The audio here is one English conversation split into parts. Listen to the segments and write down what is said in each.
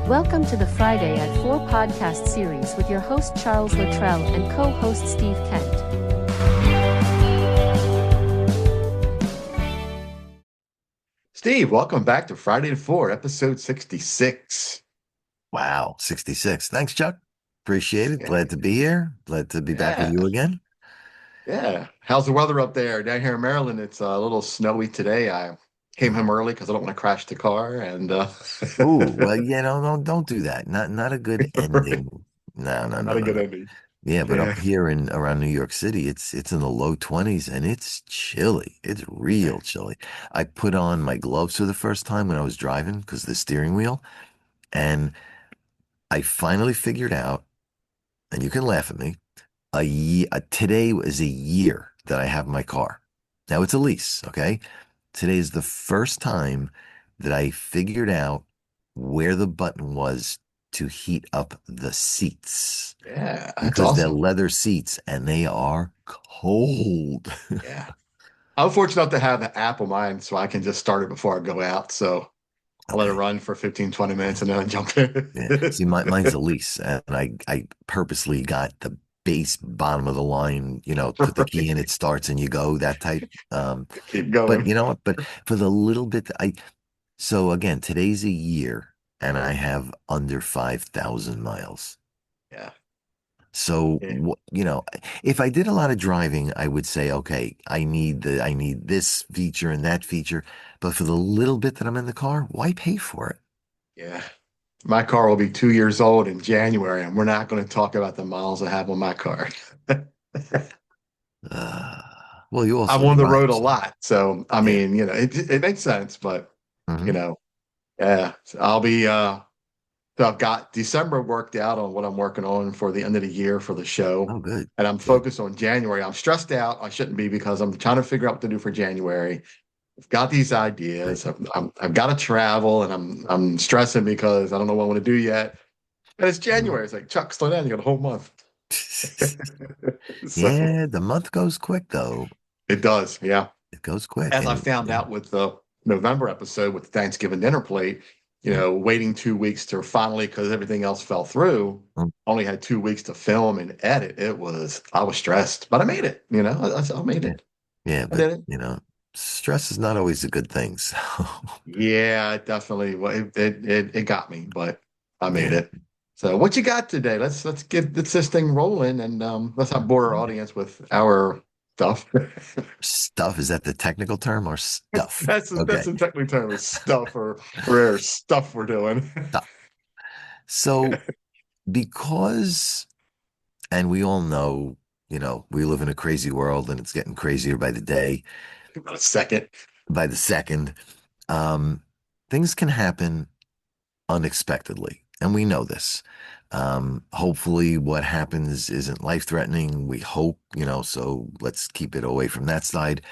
Welcome to the Friday at 4 podcast series with your host Charles Luttrell and co-host Steve Kent. Steve, welcome back to Friday at 4, episode 66. Wow, 66. Thanks, Chuck. Appreciate it. Yeah, Glad to be here. Glad to be back with yeah, you again. yeah. How's the weather up there? Down here in Maryland, it's a little snowy today. I came home early because I don't want to crash the car, and Oh, well, don't do that. Not a good ending. No, no, no, not a no, good no. ending. Yeah, but Yeah, up here in around New York City, it's in the low 20s and it's chilly. It's yeah, real chilly. I put on my gloves for the first time when I was driving because the steering wheel, and I finally figured out, and you can laugh at me, today is a year that I have my car. Now it's a lease, okay? Today is the first time that I figured out where the button was to heat up the seats yeah. That's because they're awesome. leather seats and they are cold. Yeah, I'm fortunate enough to have an app on mine, so I can just start it before I go out. So I let it Okay. run for 15, 20 minutes, and then I jump in. Yeah. See, mine's a lease, and I purposely got the base bottom of the line, put the key in, Right. it starts and you go, that type. Keep But going. you know what? But for the little bit so again, today's a year and I have under 5,000 miles. Yeah, So, yeah, if I did a lot of driving, I would say, okay, I need this feature and that feature. But for the little bit that I'm in the car, why pay for it? yeah. My car will be 2 years old in January, and we're not going to talk about the miles I have on my car. Uh, well, you I'm also on the drive, road a so lot, so I yeah. mean, it makes sense, but you Hmm. know, yeah. So I'll be so I've got December worked out on what I'm working on for the end of the year for the show, Oh, good, and I'm good. focused on January. I'm stressed out. I shouldn't be because I'm trying to figure out what to do for January. I've got these Good. ideas. I've got to travel, and I'm stressing because I don't know what I want to do yet. And it's Mm. January. It's like, Chuck, slow down. You got a whole month. So Yeah, the month goes quick though. it does. Yeah. It goes quick, As I and found out with the November episode with the Thanksgiving dinner plate, waiting 2 weeks to finally, because everything else fell through, mm, only had 2 weeks to film and edit. I was stressed, but I made it. I made yeah, it. yeah, I but did it. stress is not always a good thing. So, Yeah, it definitely. Well, it got me, but I made yeah. it. So what you got today? Let's get this thing rolling and let's not bore our audience with our stuff. Stuff, is that the technical term or stuff? That's Okay. the technical term is stuff or rare stuff we're doing. Stuff. So because, and we all know, we live in a crazy world and it's getting crazier by the day, About a second. by the second. Um, things can happen unexpectedly, and we know this. Hopefully what happens isn't life-threatening. We hope, so let's keep it away from that side.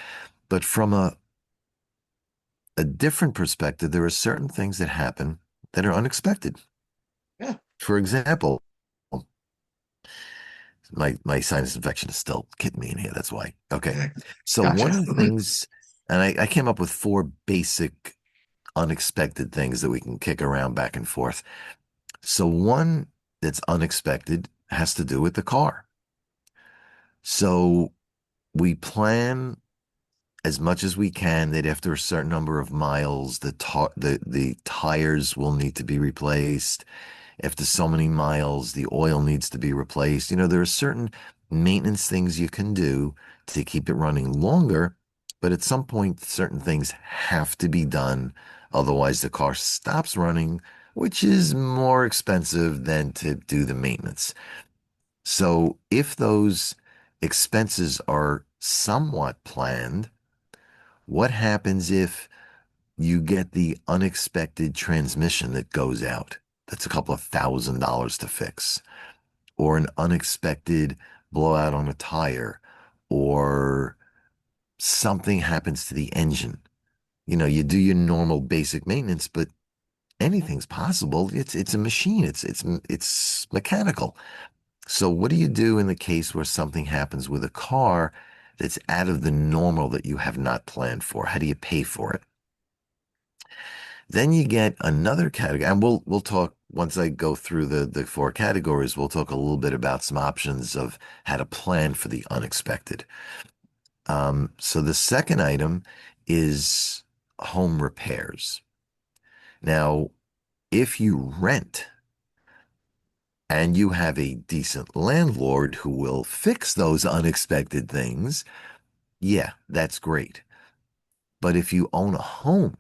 But from a different perspective, there are certain things that happen that are unexpected. Yeah. For example, my sinus infection is still getting me in here. That's why. Okay. Yeah. So Gotcha. one of the things, and I came up with four basic unexpected things that we can kick around back and forth. So one that's unexpected has to do with the car. So we plan as much as we can that after a certain number of miles, the tires will need to be replaced. After so many miles, the oil needs to be replaced. There are certain maintenance things you can do to keep it running longer, but at some point, certain things have to be done. Otherwise, the car stops running, which is more expensive than to do the maintenance. So if those expenses are somewhat planned, what happens if you get the unexpected transmission that goes out? That's a couple of $1,000 to fix, or an unexpected blowout on a tire, or something happens to the engine. You do your normal basic maintenance, but anything's possible. It's a machine. It's mechanical. So what do you do in the case where something happens with a car that's out of the normal that you have not planned for? How do you pay for it? Then you get another category, and we'll talk once I go through the four categories. We'll talk a little bit about some options of how to plan for the unexpected. So the second item is home repairs. Now, if you rent and you have a decent landlord who will fix those unexpected things, yeah, that's great. But if you own a home,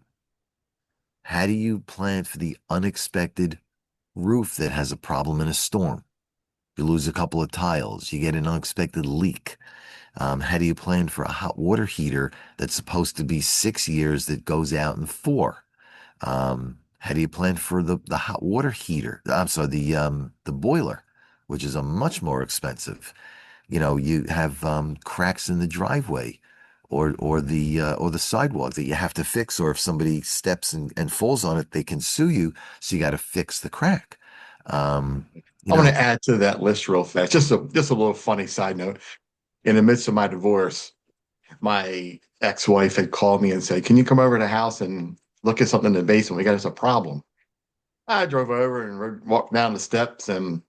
how do you plan for the unexpected roof that has a problem in a storm? You lose a couple of tiles, you get an unexpected leak. How do you plan for a hot water heater that's supposed to be 6 years that goes out in 4? How do you plan for the hot water heater? I'm sorry, the boiler, which is a much more expensive. You have cracks in the driveway or the sidewalk that you have to fix, or if somebody steps and falls on it, they can sue you. So you got to fix the crack. Um, you I want know, to add to that list real fast. Just a little funny side note. In the midst of my divorce, my ex-wife had called me and said, "Can you come over to the house and look at something in the basement? We got us a problem." I drove over and walked down the steps, and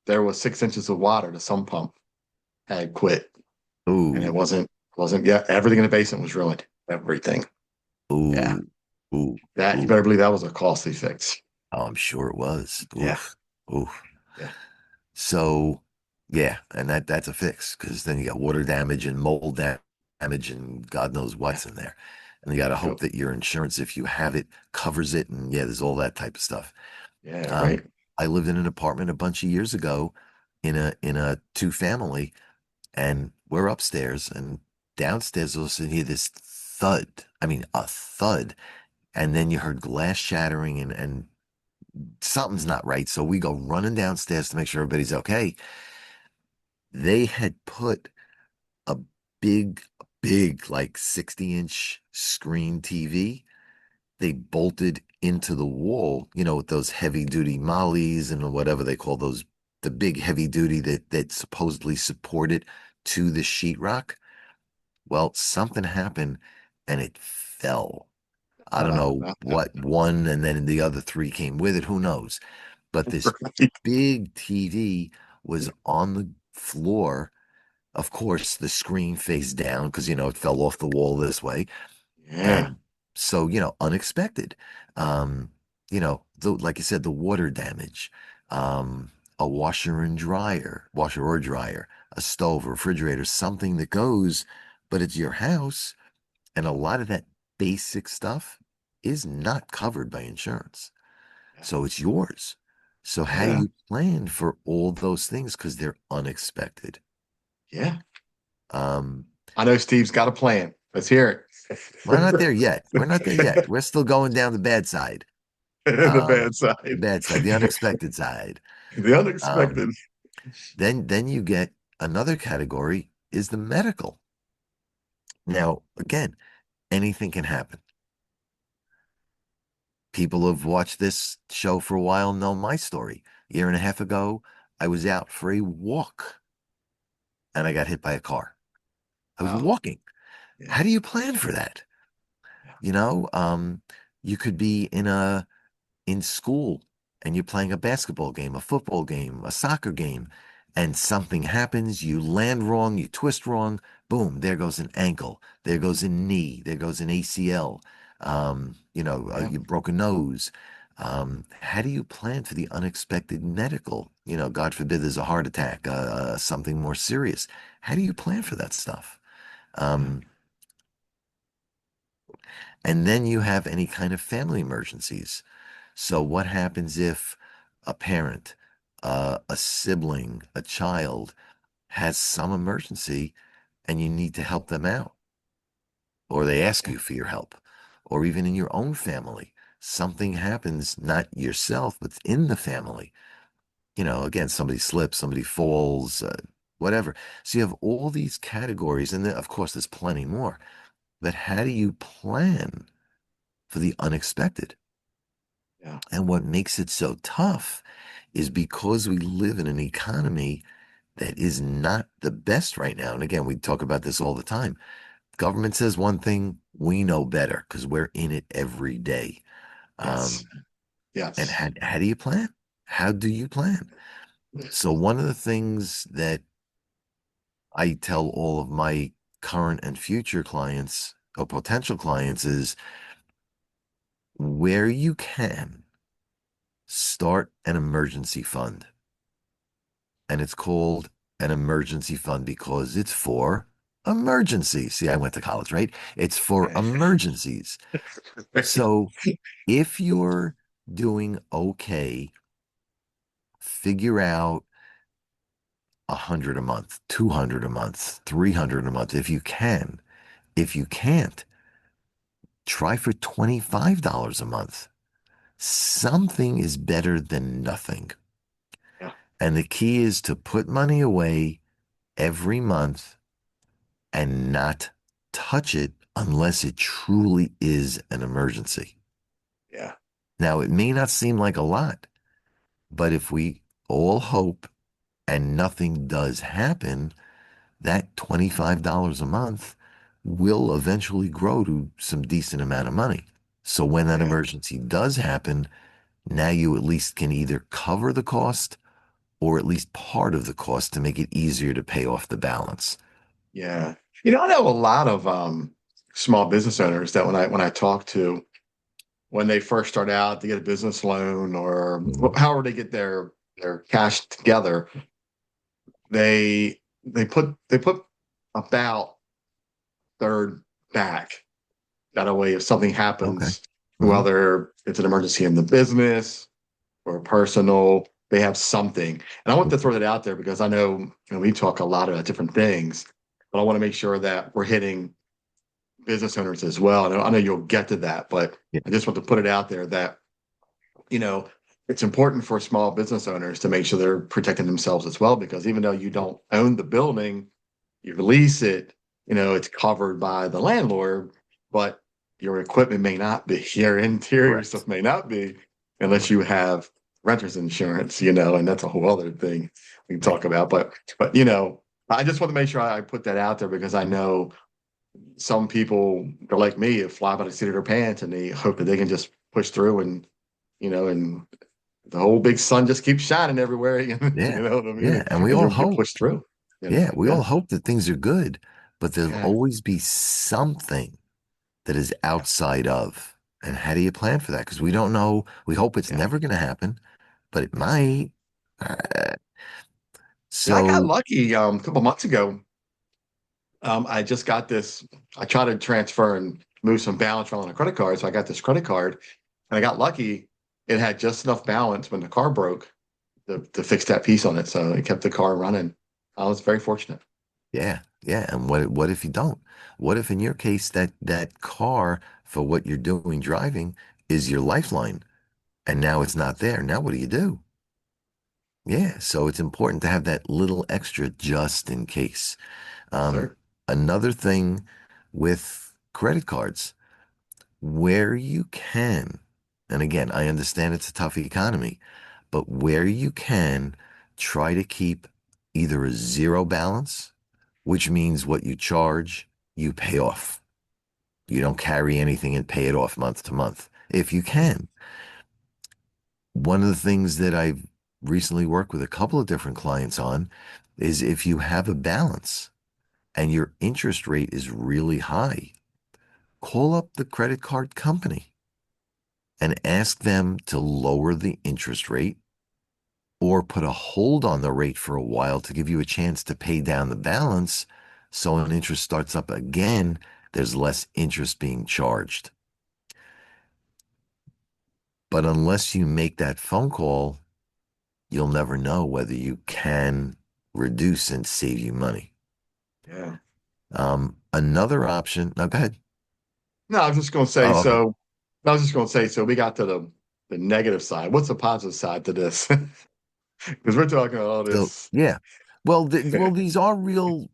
there was 6 inches of water. The sump pump had quit, and it ooh, wasn't yeah. Everything in the basement was ruined. Everything. Yeah, ooh, ooh, that you ooh. better believe that was a costly fix. Oh, I'm sure it was. Yeah, Oof, oof. yeah. So, yeah, and that's a fix because then you got water damage and mold damage and God knows Yeah. what's in there. And you got to hope Yep. that your insurance, if you have it, covers it. And yeah, there's all that type of stuff. Yeah, Um, right. I lived in an apartment a bunch of years ago in a two family, and we're upstairs and downstairs. All of a sudden, you hear this thud. I mean, a thud, and then you heard glass shattering and something's not right. So we go running downstairs to make sure everybody's okay. They had put a big, big, like 60-inch screen TV. They bolted into the wall, with those heavy duty mollies and whatever they call those, the big heavy duty that supposedly supported to the sheetrock. Well, something happened and it fell. I don't know Uh, what one, and then the other three came with it. Who knows? But this right. big TV was on the floor. Of course, the screen faced down because, it fell off the wall this way. Yeah, And so, unexpected. Like you said, the water damage, a washer or dryer, a stove, a refrigerator, something that goes, but it's your house. And a lot of that basic stuff is not covered by insurance. So it's yours. So how do yeah, you plan for all those things? Because they're unexpected. yeah. Um, I know Steve's got a plan. Let's hear we're not there yet. We're not there yet. We're still going down the bad side. The bad The side, bad side, the unexpected side. the Um, unexpected. then you get another category is the medical. Now, again, anything can happen. People who've watched this show for a while know my story. A year and a half ago, I was out for a walk and I got hit by a car. I was Wow. walking. Yeah, How do you plan for that? yeah, You know, um, you could be in school and you're playing a basketball game, a football game, a soccer game, and something happens, you land wrong, you twist wrong, boom, there goes an ankle, there goes a knee, there goes an ACL, yeah, you broke a nose. How do you plan for the unexpected medical? God forbid there's a heart attack, something more serious. How do you plan for that stuff? yeah, Um, and then you have any kind of family emergencies. So, what happens if a parent, a sibling, a child has some emergency and you need to help them out, or they ask yeah, you for your help, or even in your own family, something happens, not yourself, but in the family? Again, somebody slips, somebody falls, whatever. So, you have all these categories, and then, of course, there's plenty more. But how do you plan for the unexpected? yeah, And what makes it so tough is because we live in an economy that is not the best right now. And again, we talk about this all the time. Government says one thing, we know better because we're in it every day. Yes. And Yes. how do you plan? How do you plan? So one of the things that I tell all of my current and future clients or potential clients is where you can start an emergency fund. And it's called an emergency fund because it's for emergencies. See, I went to college, right? It's for emergencies. So if you're doing okay, figure out 100 a month, 200 a month, 300 a month if you can. If you can't, try for $25 a month. Something is better than nothing. Yeah. And the key is to put money away every month and not touch it unless it truly is an emergency. Yeah. Now, it may not seem like a lot, but if we all hope and nothing does happen, that $25 a month will eventually grow to some decent amount of money. So when that Yeah. emergency does happen, now you at least can either cover the cost or at least part of the cost to make it easier to pay off the balance. Yeah. I know a lot of small business owners that when I talk to when they first start out to get a business loan or however they get their cash together, they put about third back. That way, if something Okay. happens, Hmm. whether it's an emergency in the business or personal, they have something. And I want to throw that out there because I know, we talk a lot about different things, but I want to make sure that we're hitting business owners as well. And I know you'll get to that, but Yeah. I just want to put it out there that, you know, it's important for small business owners to make sure they're protecting themselves as well, because even though you don't own the building, you lease it, it's covered by the landlord, but your equipment may not be, your interior Correct. stuff may not be, unless you have renter's insurance, and that's a whole other thing we can Right. talk about. But I just want to make sure I put that out there because I know some people are like me, fly by the seat of their pants and they hope that they can just push through and the whole big sun just keeps shining everywhere. You Yeah. know what I mean? Yeah. And we And all you hope. push through. Yeah. We all Yeah, hope that things are good, but there'll yeah, always be something that is yeah, outside of. And how do you plan for that? Because we don't know. We hope it's yeah. never going to happen, but it Yes. might. Uh, I got so, lucky a couple months ago. I just got this. I tried to transfer and move some balance around on a credit card, so I got this credit card, and I got lucky. It had just enough balance when the car broke to fix that piece on it, so it kept the car running. I was very fortunate. yeah. Yeah. And what if you don't? What if in your case that car for what you're doing driving is your lifeline and now it's not there? Now what do you do? Yeah. So it's important to have that little extra just in case. Yes, Um, sir. Another thing with credit cards, where you can, and again, I understand it's a tough economy, but where you can, try to keep either a zero balance, which means what you charge, you pay off. You don't carry anything and pay it off month to month. If you can, one of the things that I've recently worked with a couple of different clients on is if you have a balance and your interest rate is really high, call up the credit card company and ask them to lower the interest rate or put a hold on the rate for a while to give you a chance to pay down the balance. So when interest starts up again, there's less interest being charged. But unless you make that phone call, you'll never know whether you can reduce and save you money. Yeah. Another option. Now, go ahead. No, I was just going to say. Oh, okay. So I was just going to say. So we got to the negative side. What's the positive side to this? Because we're talking about all So, this. yeah. Well, these are real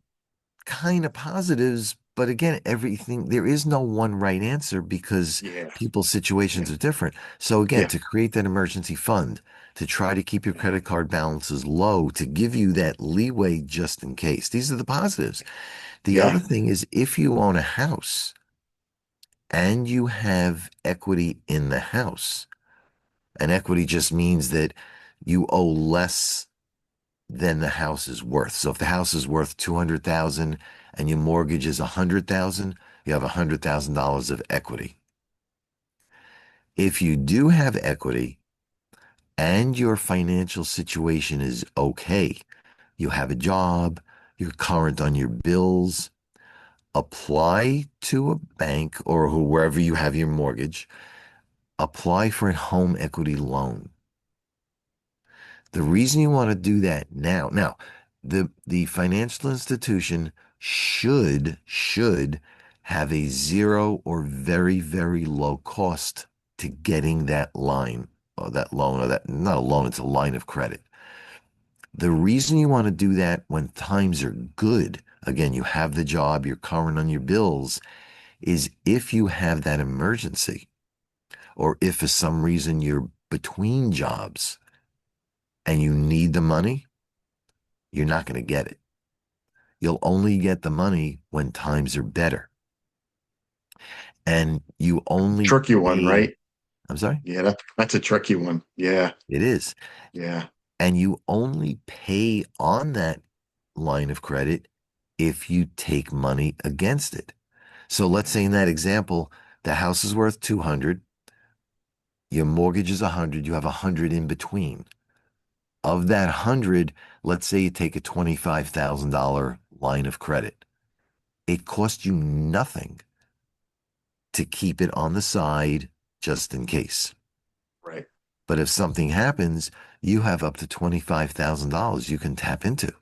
kind of positives, but again, everything there is no one right answer because Yeah, people's yeah, situations are different. So again, yeah, to create that emergency fund, to try to keep your yeah, credit card balances low, to give you that leeway just in case. These are the positives. The yeah, other thing is if you own a house, and you have equity in the house, and equity just means that you owe less than the house is worth. So if the house is worth 200,000 and your mortgage is 100,000, you have $100,000 of equity. If you do have equity and your financial situation is okay, you have a job, you're current on your bills, apply to a bank or wherever you have your mortgage, apply for a home equity loan. The reason you want to do that now, the financial institution should have a zero or very, very low cost to getting that line or that loan, or that, not a loan, it's a line of credit. The reason you want to do that when times are good, again, you have the job, you're current on your bills, is if you have that emergency, or if for some reason you're between jobs and you need the money, you're not going to get it. You'll only get the money when times are better. And you only Tricky one, pay, right? I'm sorry? Yeah, that's a tricky one. Yeah, It is. yeah, And you only pay on that line of credit if you take money against it. So let's say in that example, the house is worth 200, your mortgage is 100, you have 100 in between. Of that 100, let's say you take a $25,000 line of credit. It costs you nothing to keep it on the side just in case. right. But if something happens, you have up to $25,000 you can tap into.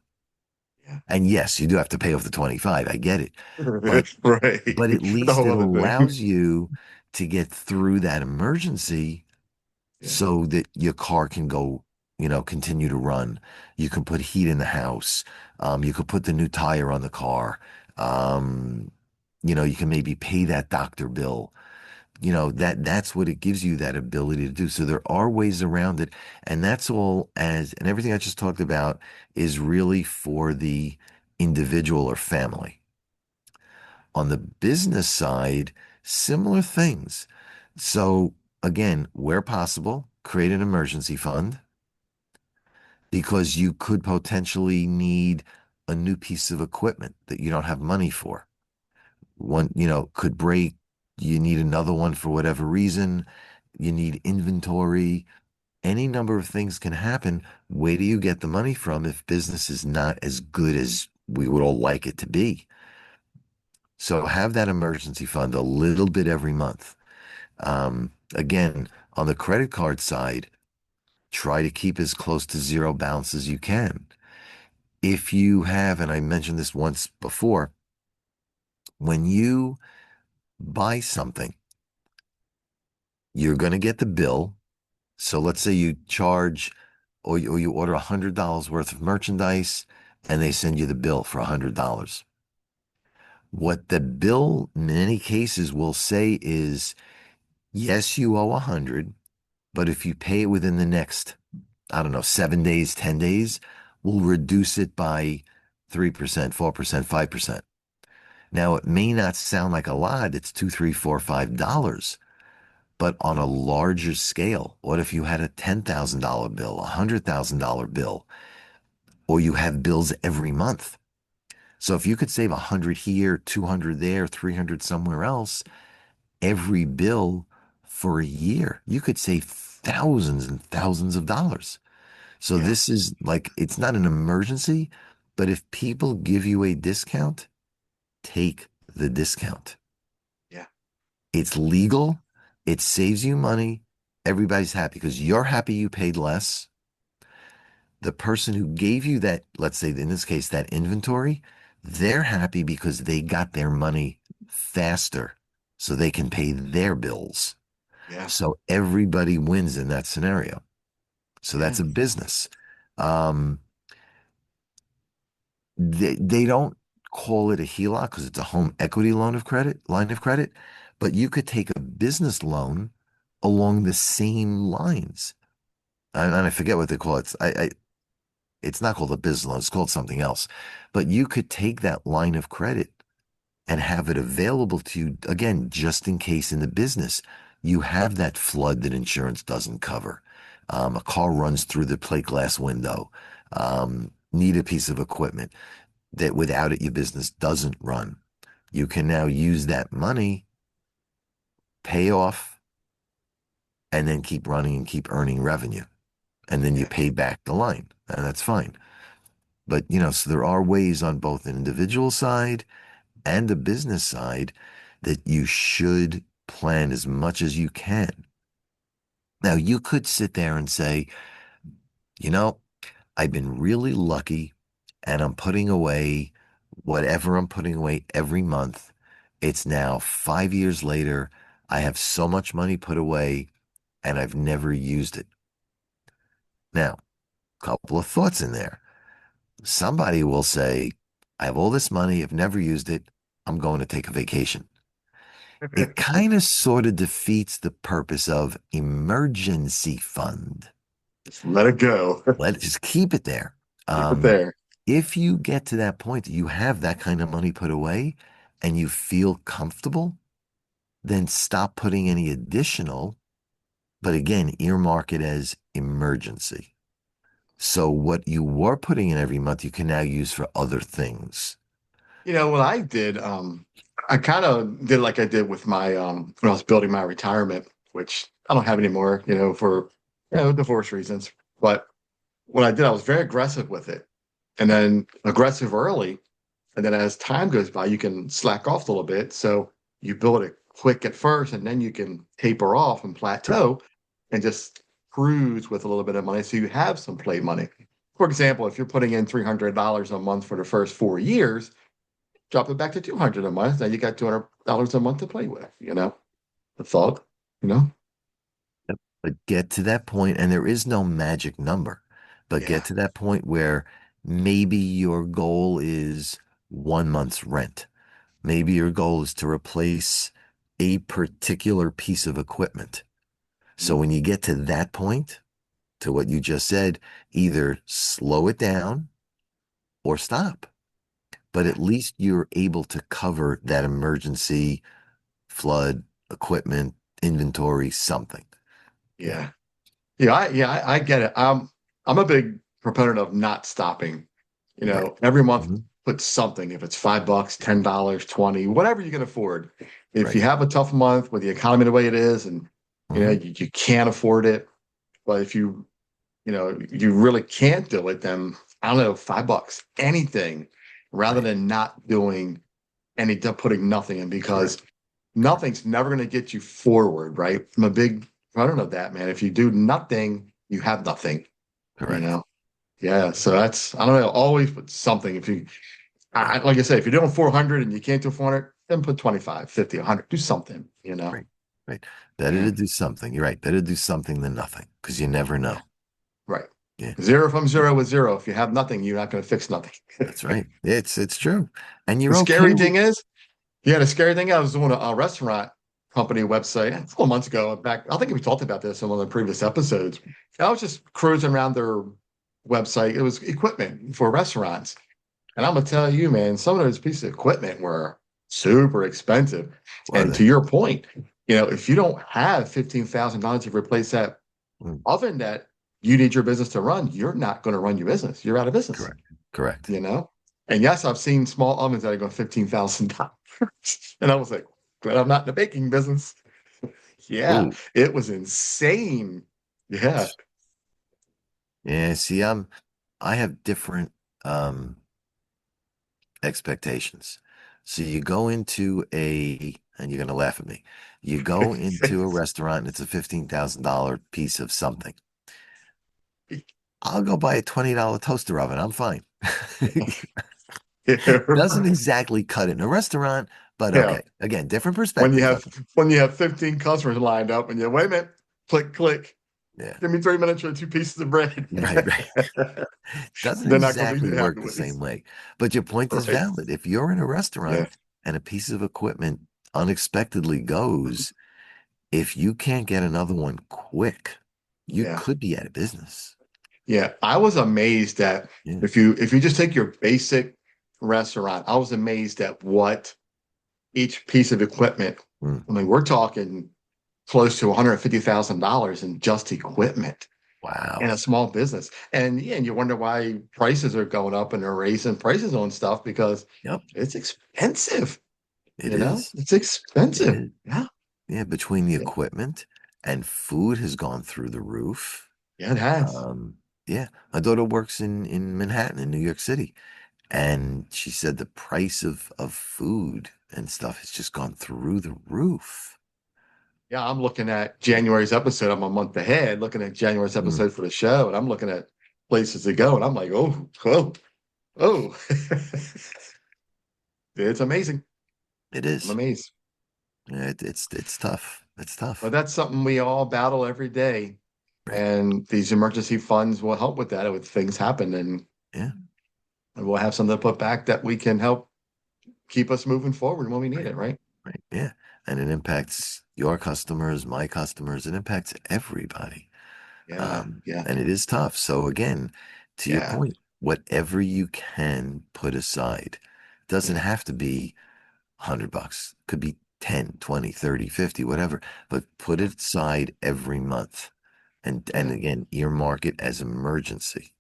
Yeah. And yes, you do have to pay off the 25. I get it. But Right. but at The least whole it other thing. allows you to get through that emergency Yeah. so that your car can go, continue to run. You can put heat in the house. You could put the new tire on the car. Um, you can maybe pay that doctor bill. That's what it gives you that ability to do. So there are ways around it. And that's all and everything I just talked about is really for the individual or family. On the business side, similar things. So again, where possible, create an emergency fund because you could potentially need a new piece of equipment that you don't have money for. One, could break. You need another one for whatever reason. You need inventory. Any number of things can happen. Where do you get the money from if business is not as good as we would all like it to be? So have that emergency fund a little bit every month. Again, on the credit card side, try to keep as close to zero balance as you can. If you have, and I mentioned this once before, when you buy something, you're going to get the bill. So let's say you charge or you order $100 worth of merchandise and they send you the bill for $100. What the bill in many cases will say is, yes, you owe 100, but if you pay it within the next, I don't know, 7 days, 10 days, we'll reduce it by 3%, 4%, 5%. Now, it may not sound like a lot. It's two, three, four, $5. But on a larger scale, what if you had a $10,000 bill, a $100,000 bill, or you have bills every month? So if you could save 100 here, 200 there, 300 somewhere else, every bill for a year, you could save thousands and thousands of dollars. So Yeah. this is like, it's not an emergency, but if people give you a discount, take the discount. Yeah. It's legal. It saves you money. Everybody's happy because you're happy you paid less. The person who gave you that, let's say in this case, that inventory, they're happy because they got their money faster so they can pay their bills. Yeah. So everybody wins in that scenario. So Yeah. that's a business. Um, they don't call it a HELOC because it's a home equity line of credit, but you could take a business loan along the same lines. And I forget what they call it. It's not called a business loan. It's called something else. But you could take that line of credit and have it available to you, again, just in case in the business you have that flood that insurance doesn't cover. A car runs through the plate glass window, need a piece of equipment that without it, your business doesn't run. You can now use that money, pay off, and then keep running and keep earning revenue. And then you Yeah. pay back the line, and that's fine. But, so there are ways on both an individual side and a business side that you should plan as much as you can. Now, you could sit there and say, you know, I've been really lucky and I'm putting away whatever I'm putting away every month. It's now 5 years later. I have so much money put away and I've never used it. Now, a couple of thoughts in there. Somebody will say, I have all this money, I've never used it. I'm going to take a vacation. It kind of sort of defeats the purpose of emergency fund. Just let it go. Let just keep it there. Keep it Um, there. if you get to that point, you have that kind of money put away and you feel comfortable, then stop putting any additional, but again, earmark it as emergency. So what you were putting in every month, you can now use for other things. What I did, I kind of did like I did with my when I was building my retirement, which I don't have anymore, for divorce reasons. But what I did, I was very aggressive with it, and then aggressive early, and then as time goes by, you can slack off a little bit. So you build it quick at first, and then you can taper off and plateau, and just cruise with a little bit of money, so you have some play money. For example, if you're putting in $300 a month for the first 4 years, drop it back to 200 a month. Now you got $200 a month to play with, the thought, you know? But get to that point, and there is no magic number, but Yeah. get to that point where maybe your goal is 1 month's rent. Maybe your goal is to replace a particular piece of equipment. So when you get to that point, to what you just said, either slow it down or stop. But Yeah. at least you're able to cover that emergency flood, equipment, inventory, something. Yeah. Yeah. I get it. I'm a big proponent of not stopping. Right. Every month Mhm. put something, if it's $5, $10, 20, whatever you can afford. If Right. you have a tough month with the economy the way it is, and Mhm. you can't afford it, but if you really can't do it, then I don't know, $5, anything, rather Right. than not doing putting nothing in, Correct. because nothing's never going to get you forward, right? I'm a big proponent of that, man. If you do nothing, you have nothing, you Correct. know? Yeah. So I don't know, always put something. If you, Yeah. like I say, if you're doing 400 and you can't do 400, then put 25, 50, 100, do something, Right. Right. Better Yeah. to do something. You're right. Better to do something than nothing because you never Yeah. know. Right. Yeah. Zero from zero is zero. If you have nothing, you're not going to fix nothing. That's right. It's true. And The you're okay scary with thing is, yeah, the scary thing, I was doing a restaurant company website a couple of months ago. Back, I think we talked about this in one of the previous episodes. I was just cruising around their website. It was equipment for restaurants. And I'm gonna tell you, man, some of those pieces of equipment were super expensive. were And to they? your point, if you don't have $15,000 to replace that Mm, oven that you need your business to run, you're not going to run your business. You're out of business, correct. Correct. you know? And yes, I've seen small ovens that are going $15,000. And I was like, but I'm not in the baking business. Yeah, Oh, it was insane. Yeah. yeah. See, I have different um expectations. So you go into and you're gonna laugh at me. You go into a restaurant and it's a $15,000 piece of something. I'll go buy a $20 toaster oven. I'm fine. Doesn't exactly cut it in a restaurant, but Yeah. okay. Again, different When you perspectives. have when you have 15 customers lined up and you wait a minute, click, click. Yeah. Give me 3 minutes for 2 pieces of bread. Right, right. Doesn't They're not exactly completely happy work the with it. same way. But your point is Right. valid. If you're in a Yeah. restaurant and a piece of equipment unexpectedly goes, if you can't get another one quick, you Yeah. could be out of business. Yeah. I was amazed at, Yeah. if you just take your basic restaurant, I was amazed at what each piece of equipment. Mm. I mean, we're talking close to $150,000 in just equipment in Wow. a small business. And yeah, and you wonder why prices are going up and they're raising prices on stuff because Yep. it's expensive. It is. It's It expensive. is. Yeah. Yeah. Between the Yeah, equipment and food has gone through the roof. yeah, it has. Um, yeah. My daughter works in Manhattan, in New York City. And she said the price of food and stuff has just gone through the roof. Yeah, I'm looking at January's episode. I'm a month ahead, looking at January's Mm. episode for the show, and I'm looking at places to go, and I'm like, oh, oh, oh. It's amazing. It I'm is. amazed. Yeah, it's tough. It's But tough. that's something we all battle every day. Right. And these emergency funds will help with that if things happen. Yeah. And we'll have something to put back that we can help keep us moving forward when we need Right. it, right? Right. Yeah. And it impacts your customers, my customers. It impacts everybody. Yeah, yeah, And it is tough. So again, to your yeah, point, whatever you can put aside doesn't yeah, have to be $100. Could be 10, 20, 30, 50, whatever. But put yeah, it aside every month. And yeah, again, earmark it as emergency.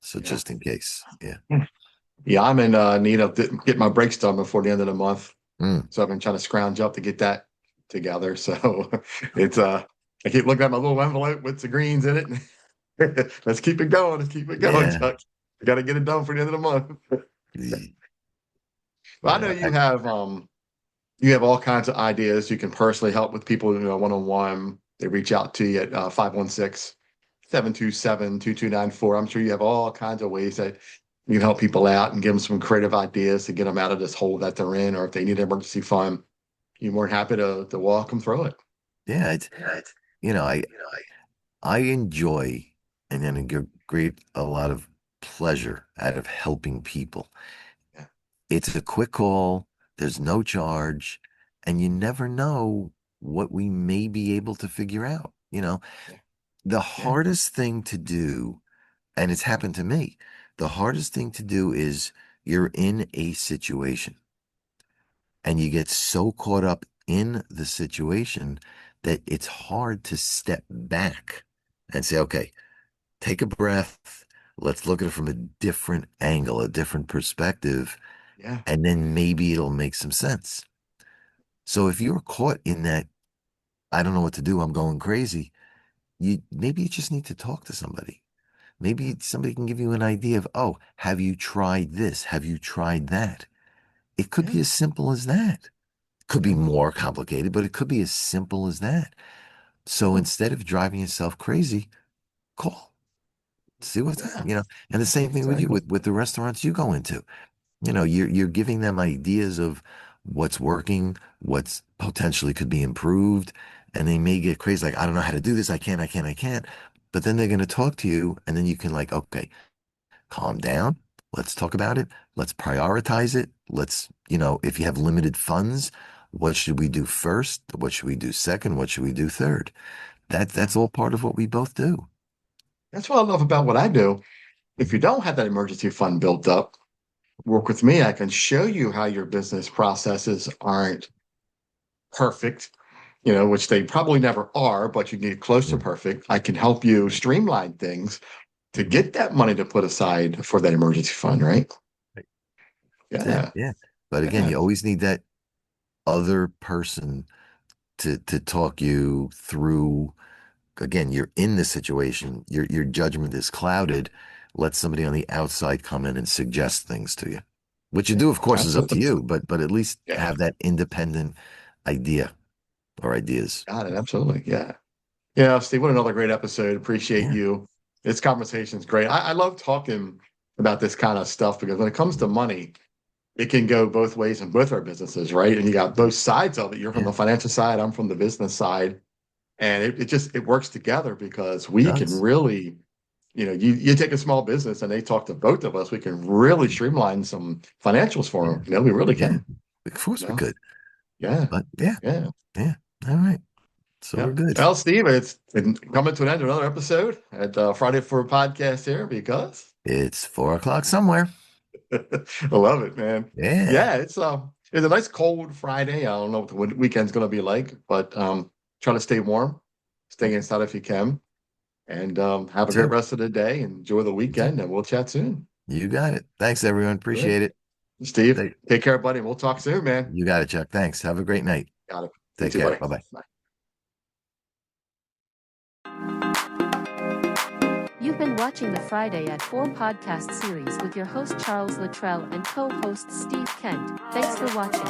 So yeah. just in case. Yeah. Yeah, I'm in need of getting my brakes done before the end of the month. Mm. So I've been trying to scrounge up to get that together. So it's I keep looking at my little envelope with the greens in it. Let's keep it going. Let's keep it going, Yeah. Chuck. We got to get it done for the end of the month. Y- Well, I know Yeah. you have all kinds of ideas. You can personally help with people, one on one. They reach out to you at 516 I'm sure you have all kinds of ways that you can help people out and give them some creative ideas to get them out of this hole that they're in, or if they need an emergency fund, you're more than happy to walk them through it. Yeah. You know, I, I enjoy and then get great a lot of pleasure out of helping people. Yeah, It's a quick call, there's no charge, and you never know what we may be able to figure out. yeah, The yeah, hardest thing to do, and it's happened to me, the hardest thing to do is you're in a situation and you get so caught up in the situation that it's hard to step back and say, okay, take a breath. Let's look at it from a different angle, a different perspective, yeah, and then maybe it'll make some sense. So if you're caught in that, I don't know what to do, I'm going crazy, you just need to talk to somebody. Maybe somebody can give you an idea of, oh, have you tried this? Have you tried that? It could yeah, be as simple as that. Could be yeah, more complicated, but it could be as simple as that. So yeah, instead of driving yourself crazy, call, see what's yeah, and the same thing with you exactly. with the restaurants you go into. You're giving them ideas of what's working, what's potentially could be improved, and they may get crazy, like, I don't know how to do this, I can't. But then they're gonna talk to you, and then you can like, okay, calm down. Let's talk about it. Let's prioritize it. If you have limited funds, what should we do first? What should we do second? What should we do third? Yeah. That's all part of what we both do. That's what I love about what I do. If you don't have that emergency fund built up, work with me. I can show you how your business processes aren't perfect, which they probably never are, but you get close to Mm. perfect. I can help you streamline things to get that money to put aside for that emergency fund, right? Right. That's it. Yeah. Yeah. But again, Yeah. you always need that other person to talk you through. Again, you're in the situation, your judgment is clouded. Let somebody on the outside come in and suggest things to you. What you Yeah. do, of course, is up to Absolutely. you, but at least Yeah. have that independent idea or ideas. Got it. Absolutely. Yeah. Yeah, Steve, what another great episode. Appreciate Yeah. you. This conversation's great. I love talking about this kind of stuff because when it comes to money, it can go both ways in both our businesses, right? And you got both sides of it. You're from Yeah. the financial side, I'm from the business side. And it works together because It we can does. really, you take a small business and they talk to both of us, we can really streamline some financials for Yeah. them. We really Yeah. can. Of course we No, could. yeah, But yeah. yeah. Yeah. All right. So Yeah. we're good. Well, Steve, it's been coming to an end of another episode at Friday for a podcast here because It's 4 o'clock somewhere. I love it, man. Yeah. Yeah, it's It's a nice cold Friday. I don't know what the weekend's going to be like, but try to stay warm, stay inside if you can, and have a great Too. rest of the day. Enjoy the You too. weekend, and we'll chat soon. You got it. Thanks, everyone. Good. Appreciate it. Steve, Take, take care, buddy. We'll talk soon, man. you got it, Chuck. Thanks. Have a great night. Got it. You Take too, care. buddy. Bye-bye. Bye. You've been watching the Friday at 4 podcast series with your host Charles Luttrell and co-host Steve Kent. Thanks for watching.